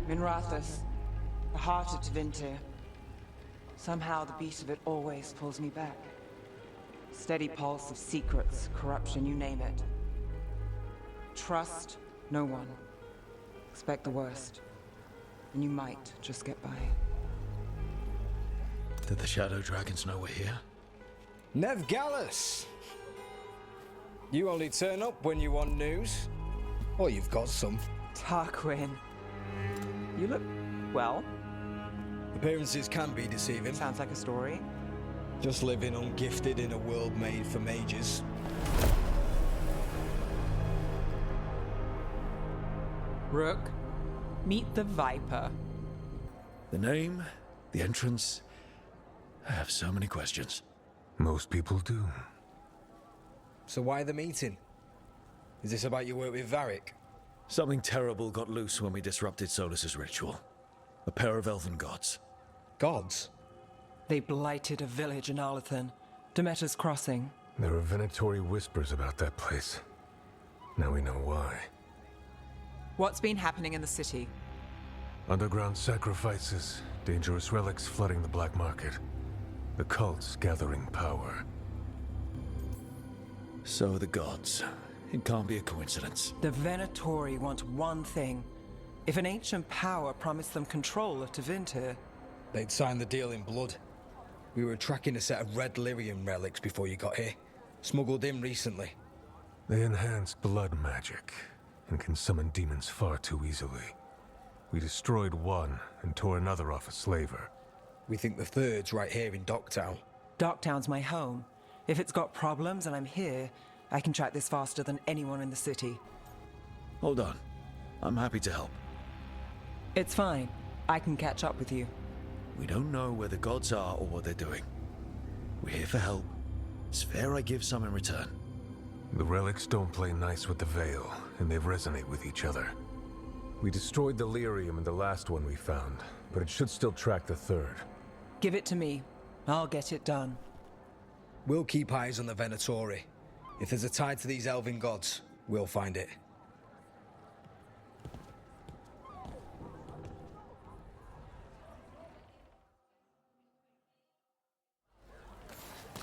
Minrathous, the heart of Tevinter. Somehow the beat of it always pulls me back. Steady pulse of secrets, corruption, you name it. Trust no one. Expect the worst. And you might just get by. Did the Shadow Dragons know we're here? Nev Gallus! You only turn up when you want news. Or you've got some. Tarquin. You look, well. Appearances can be deceiving. Sounds like a story. Just living ungifted in a world made for mages. Rook, meet the Viper. The name, the entrance. I have so many questions. Most people do. So why the meeting? Is this about your work with Varric? Something terrible got loose when we disrupted Solus's ritual. A pair of elven gods. Gods? They blighted a village in Arlathan, Demeter's Crossing. There are venatory whispers about that place. Now we know why. What's been happening in the city? Underground sacrifices, dangerous relics flooding the black market. The cults gathering power. So the gods. It can't be a coincidence. The Venatori want one thing. If an ancient power promised them control of Tevinter, They'd signed the deal in blood. We were tracking a set of red lyrium relics before you got here. Smuggled in recently. They enhance blood magic and can summon demons far too easily. We destroyed one and tore another off a slaver. We think the third's right here in Docktown. Docktown's my home. If it's got problems and I'm here, I can track this faster than anyone in the city. Hold on. I'm happy to help. It's fine. I can catch up with you. We don't know where the gods are or what they're doing. We're here for help. It's fair I give some in return. The relics don't play nice with the Veil, and they resonate with each other. We destroyed the lyrium in the last one we found, but it should still track the third. Give it to me. I'll get it done. We'll keep eyes on the Venatori. If there's a tie to these elven gods, we'll find it.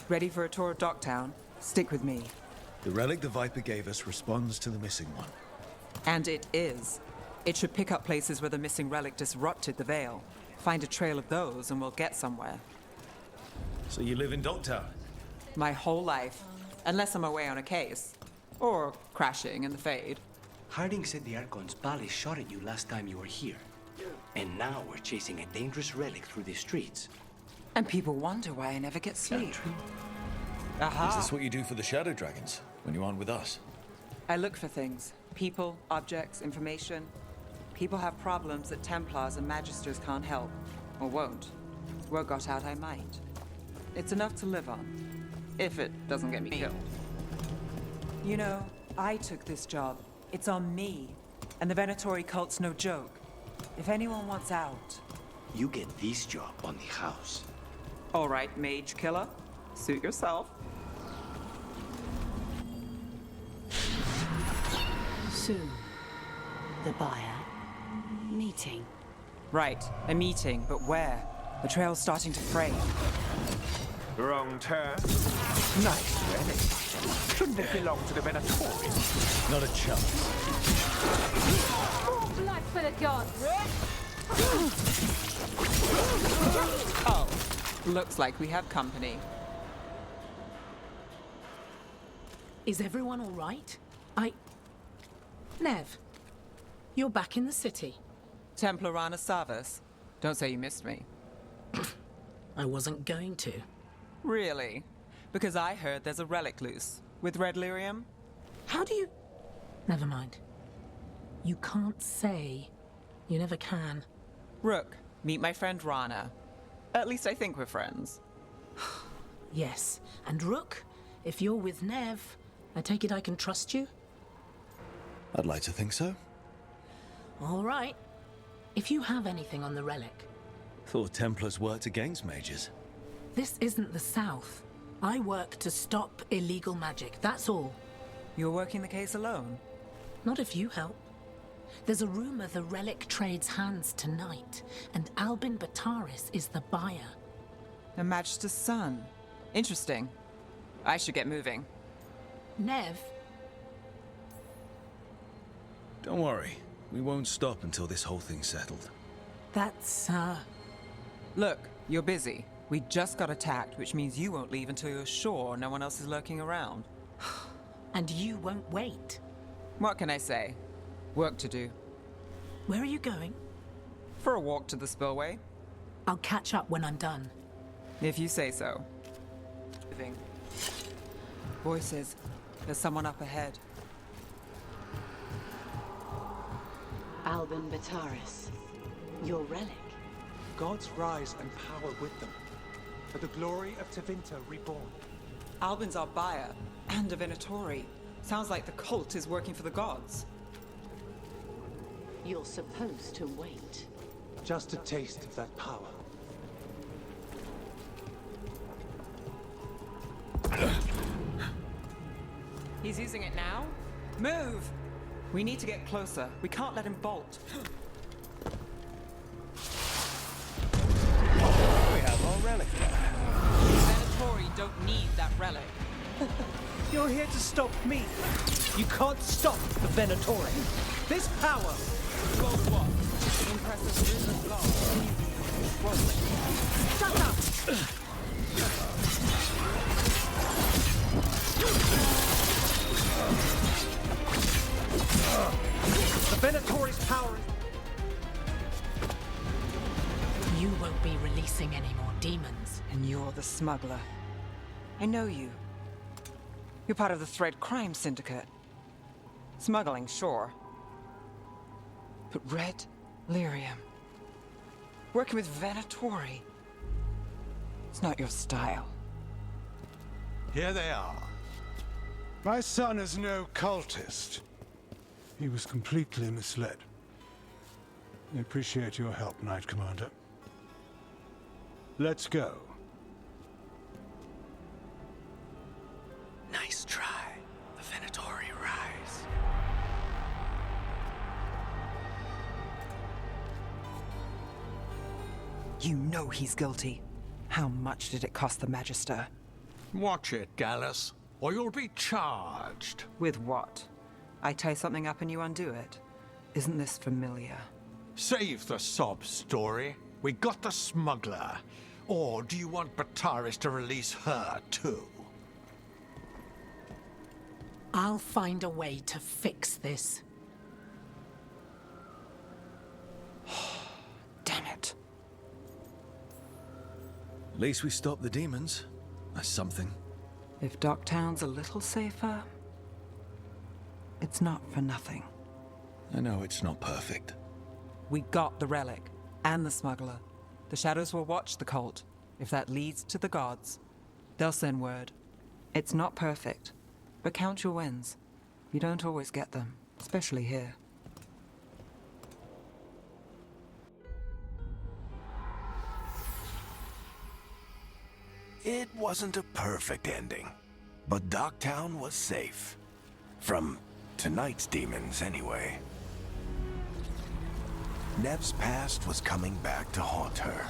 Ready for a tour of Docktown? Stick with me. The relic the Viper gave us responds to the missing one. And it is. It should pick up places where the missing relic disrupted the Veil. Find a trail of those and we'll get somewhere. So you live in Docktown? My whole life. Unless I'm away on a case. Or crashing in the Fade. Harding said the Archon's palace shot at you last time you were here. And now we're chasing a dangerous relic through the streets. And people wonder why I never get sleep. Is Aha! this what you do for the Shadow Dragons, when you aren't with us? I look for things. People, objects, information. People have problems that Templars and Magisters can't help. Or won't. Word got out I might. It's enough to live on. If it doesn't get me killed. You know, I took this job. It's on me. And the Venatori cult's no joke. If anyone wants out... You get this job on the house. All right, Mage Killer. Suit yourself. Soon, the buyer meeting. Right, a meeting, but where? The trail's starting to fray. Wrong turn. Nice relic. Shouldn't it belong to the Venatori? Not a chance. More blood for the gods! Oh, looks like we have company. Is everyone all right? Nev, you're back in the city. Templarana Savas. Don't say you missed me. I wasn't going to. Really? Because I heard there's a relic loose. With red lyrium? How do you... Never mind. You can't say. You never can. Rook, meet my friend Rana. At least I think we're friends. Yes, and Rook, if you're with Nev, I take it I can trust you? I'd like to think so. All right. If you have anything on the relic, Thought Templars worked against mages. this isn't the South. I work to stop illegal magic, that's all. You're working the case alone? Not if you help. There's a rumor the relic trades hands tonight, and Albin Bataris is the buyer. A Magister's son. Interesting. I should get moving. Nev, Don't worry. We won't stop until this whole thing's settled. that's, Look, you're busy. We just got attacked, which means you won't leave until you're sure no one else is lurking around. and you won't wait. What can I say? Work to do. Where are you going? For a walk to the spillway, I'll catch up when I'm done. if you say so. Moving. Voices. There's someone up ahead. Albin Bataris. Your relic. Gods rise and power with them. For the glory of Tevinter reborn. Albin's our buyer, and a Venatori. Sounds like the cult is working for the gods. You're supposed to wait. Just a taste of that power. He's using it now? Move! We need to get closer. We can't let him bolt. We have our relic back. Venatori don't need that relic. You're here to stop me. You can't stop the Venatori. This power. Well, what? Impress the original god. Shut up! The Venatori's power is... You won't be releasing any more demons. And you're the smuggler. I know you. You're part of the Thread Crime Syndicate. Smuggling, sure. But Red Lyrium. Working with Venatori. It's not your style. Here they are. My son is no cultist. He was completely misled. I appreciate your help, Knight Commander. Let's go. Nice try. The Venatori rise. You know he's guilty. How much did it cost the Magister? Watch it, Gallus, or you'll be charged. With what? I tie something up and you undo it. Isn't this familiar? Save the sob story. We got the smuggler. Or do you want Bataris to release her, too? I'll find a way to fix this. Damn it. At least we stopped the demons. That's something. If Docktown's a little safer, it's not for nothing. I know it's not perfect. We got the relic and the smuggler. The shadows will watch the cult. If that leads to the gods, they'll send word. It's not perfect, but count your wins. You don't always get them, especially here. It wasn't a perfect ending, but Docktown was safe. From tonight's demons, anyway. Nev's past was coming back to haunt her.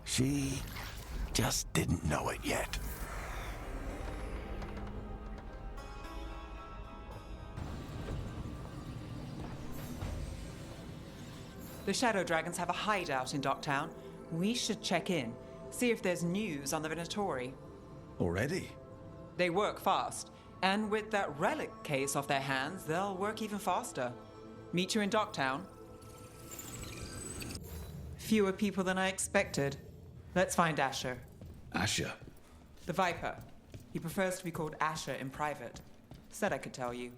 She just didn't know it yet. The Shadow Dragons have a hideout in Docktown. We should check in, see if there's news on the Venatori. Already? They work fast, and with that relic case off their hands, they'll work even faster. Meet you in Docktown. Fewer people than I expected. Let's find Asher. Asher. The Viper. He prefers to be called Asher in private. Said I could tell you.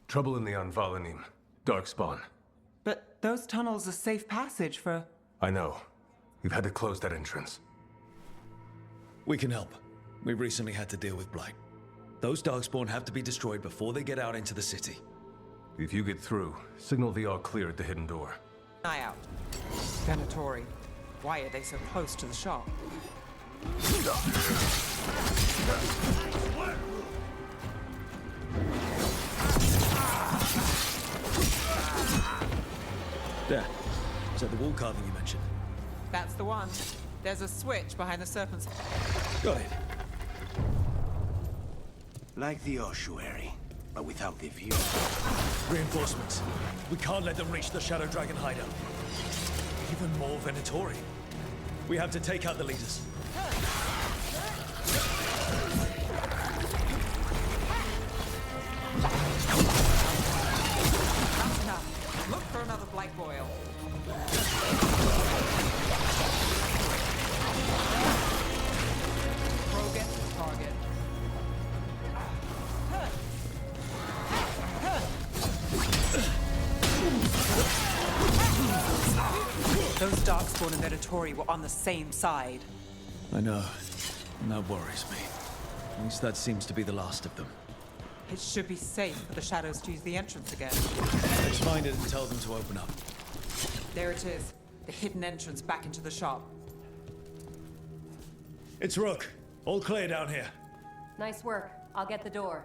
Trouble in the Anvalanim. Darkspawn. But those tunnels are safe passage for... I know. We've had to close that entrance. We can help. We recently had to deal with Blight. Those Darkspawn have to be destroyed before they get out into the city. If you get through, signal the all clear at the hidden door. Eye out. Venatori. Why are they so close to the shop? There. Is that the wall carving you mentioned? That's the one. There's a switch behind the serpent's... Got it. Like the ossuary, but without the view. Reinforcements. We can't let them reach the Shadow Dragon hideout. Even more Venatori. We have to take out the leaders. That's enough. Look for another Blight Boil. Throw gets the target. Those Darkspawn and Venatori were on the same side. I know. And that worries me. At least that seems to be the last of them. It should be safe for the Shadows to use the entrance again. Let's find it and tell them to open up. There it is. The hidden entrance back into the shop. It's Rook. All clear down here. Nice work. I'll get the door.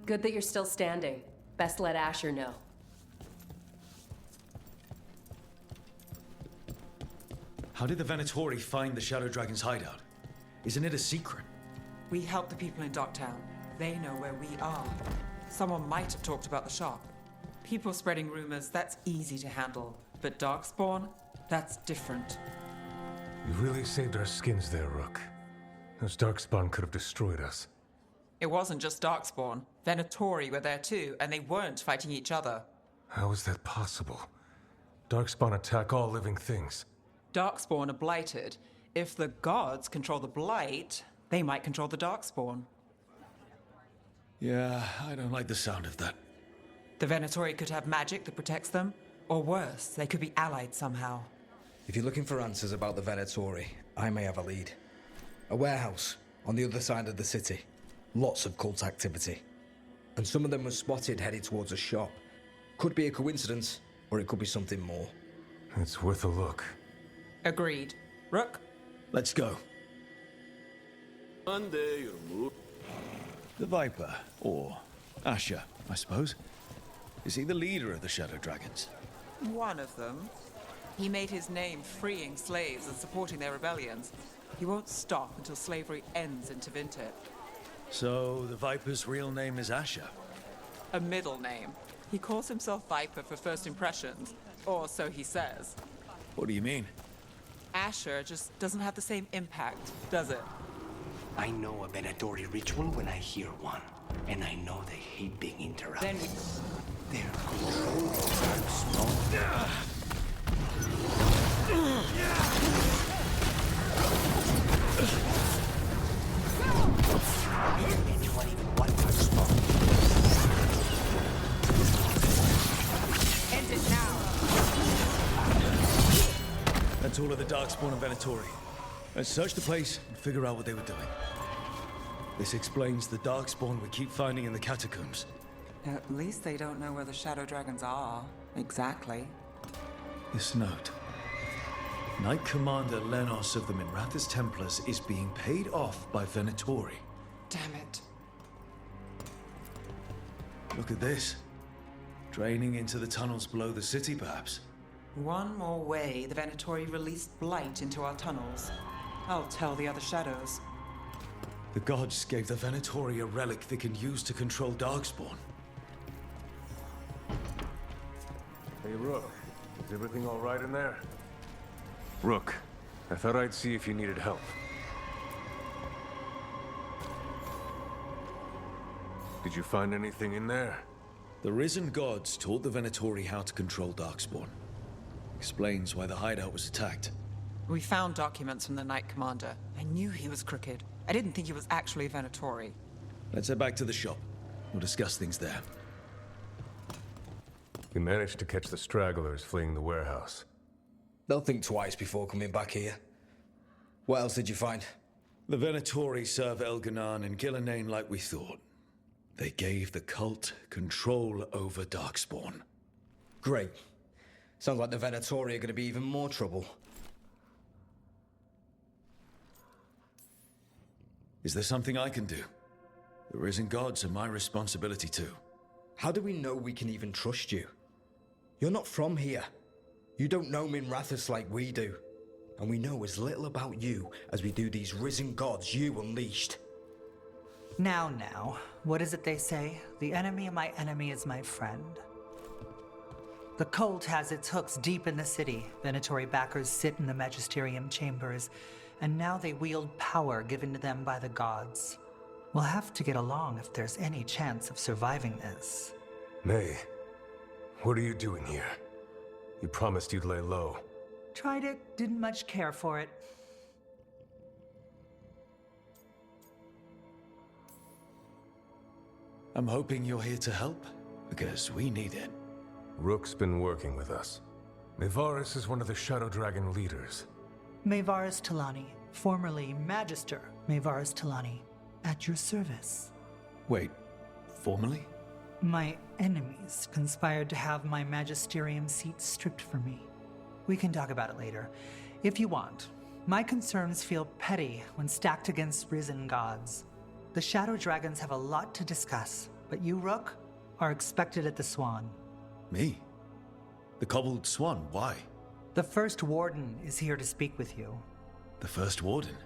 Good that you're still standing. Best let Asher know. How did the Venatori find the Shadow Dragon's hideout? Isn't it a secret? We help the people in Docktown. They know where we are. Someone might have talked about the shop. People spreading rumors, that's easy to handle. But Darkspawn, that's different. You really saved our skins there, Rook. Those Darkspawn could have destroyed us. It wasn't just Darkspawn. Venatori were there too, and they weren't fighting each other. How is that possible? Darkspawn attack all living things. Darkspawn are blighted. If the gods control the blight, they might control the Darkspawn. Yeah, I don't like the sound of that. The Venatori could have magic that protects them, or worse, they could be allied somehow. If you're looking for answers about the Venatori, I may have a lead. A warehouse on the other side of the city. Lots of cult activity. And some of them were spotted headed towards a shop. Could be a coincidence, or it could be something more. It's worth a look. Agreed. Rook? Let's go. The Viper, or Asher, I suppose. Is he the leader of the Shadow Dragons? One of them. He made his name freeing slaves and supporting their rebellions. He won't stop until slavery ends in Tevinter. So, the Viper's real name is Asher? A middle name. He calls himself Viper for first impressions, or so he says. What do you mean? Asher just doesn't have the same impact, does it? I know a Venatori ritual when I hear one, and I know they hate being interrupted. Then we... Their control of Darkspawn. Anyone even want Darkspawn? End it now! That's all of the Darkspawn and Venatori. Let's search the place and figure out what they were doing. This explains the Darkspawn we keep finding in the catacombs. At least they don't know where the Shadow Dragons are. Exactly. This note. Knight Commander Lenos of the Minrathous Templars is being paid off by Venatori. Damn it. Look at this. Draining into the tunnels below the city, perhaps. One more way the Venatori released blight into our tunnels. I'll tell the other shadows. The gods gave the Venatori a relic they can use to control Darkspawn. Hey, Rook. Is everything all right in there? Rook, I thought I'd see if you needed help. Did you find anything in there? The risen gods taught the Venatori how to control Darkspawn. Explains why the hideout was attacked. We found documents from the Knight Commander. I knew he was crooked. I didn't think he was actually a Venatori. Let's head back to the shop. We'll discuss things there. We managed to catch the stragglers fleeing the warehouse. They'll think twice before coming back here. What else did you find? The Venatori serve Elganan and Gillenane like we thought. They gave the cult control over Darkspawn. Great. Sounds like the Venatori are going to be even more trouble. Is there something I can do? The risen gods are my responsibility too. How do we know we can even trust you? You're not from here. You don't know Minrathous like we do. And we know as little about you as we do these risen gods you unleashed. Now, what is it they say? The enemy of my enemy is my friend. The cult has its hooks deep in the city. Venatory backers sit in the magisterium chambers, and now they wield power given to them by the gods. We'll have to get along if there's any chance of surviving this. May, what are you doing here? You promised you'd lay low. Tried it, didn't much care for it. I'm hoping you're here to help, because we need it. Rook's been working with us. Mayvaris is one of the Shadow Dragon leaders. Mayvaris Talani, formerly Magister Mayvaris Talani, at your service. Wait, formally? My enemies conspired to have my magisterium seat stripped from me. We can talk about it later, if you want. My concerns feel petty when stacked against risen gods. The Shadow Dragons have a lot to discuss, but you, Rook, are expected at the Swan. Me? The Cobbled Swan, why? The First Warden is here to speak with you. The First Warden?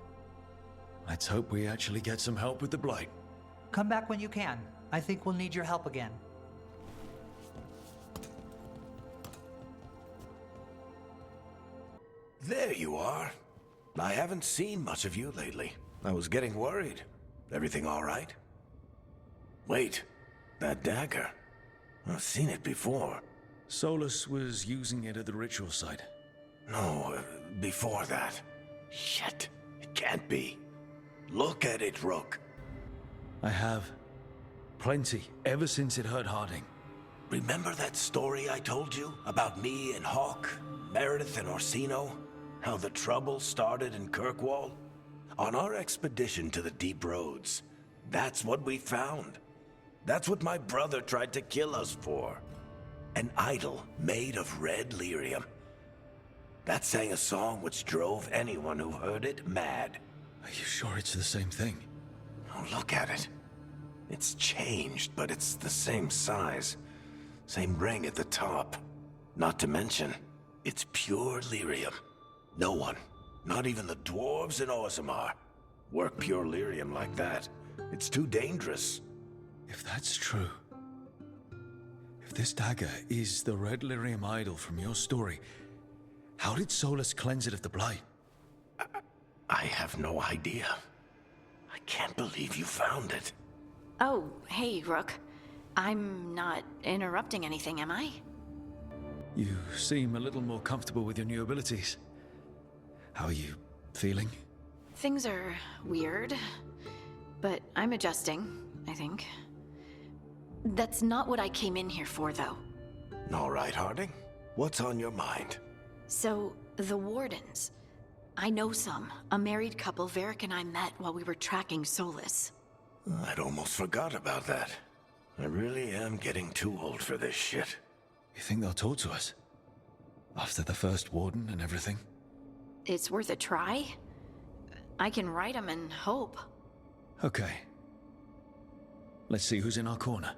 Let's hope we actually get some help with the Blight. Come back when you can. I think we'll need your help again. There you are. I haven't seen much of you lately. I was getting worried. Everything all right? Wait, that dagger. I've seen it before. Solus was using it at the ritual site. No, before that. Shit, it can't be. Look at it, Rook. I have. Plenty, ever since it hurt Harding. Remember that story I told you about me and Hawk, Meredith and Orsino? How the trouble started in Kirkwall? On our expedition to the Deep Roads, that's what we found. That's what my brother tried to kill us for. An idol made of red lyrium. That sang a song which drove anyone who heard it mad. Are you sure it's the same thing? Oh, look at it. It's changed, but it's the same size. Same ring at the top. Not to mention, it's pure lyrium. No one, not even the dwarves in Orzammar, work pure lyrium like that. It's too dangerous. If that's true, if this dagger is the red lyrium idol from your story, how did Solus cleanse it of the Blight? I have no idea. I can't believe you found it. Oh, hey, Rook. I'm not interrupting anything, am I? You seem a little more comfortable with your new abilities. How are you feeling? Things are weird, but I'm adjusting, I think. That's not what I came in here for, though. All right, Harding. What's on your mind? So, the Wardens. I know some. A married couple Varric and I met while we were tracking Solus. I'd almost forgot about that. I really am getting too old for this shit. You think they'll talk to us? After the First Warden and everything? It's worth a try. I can write them and hope. Okay. Let's see who's in our corner.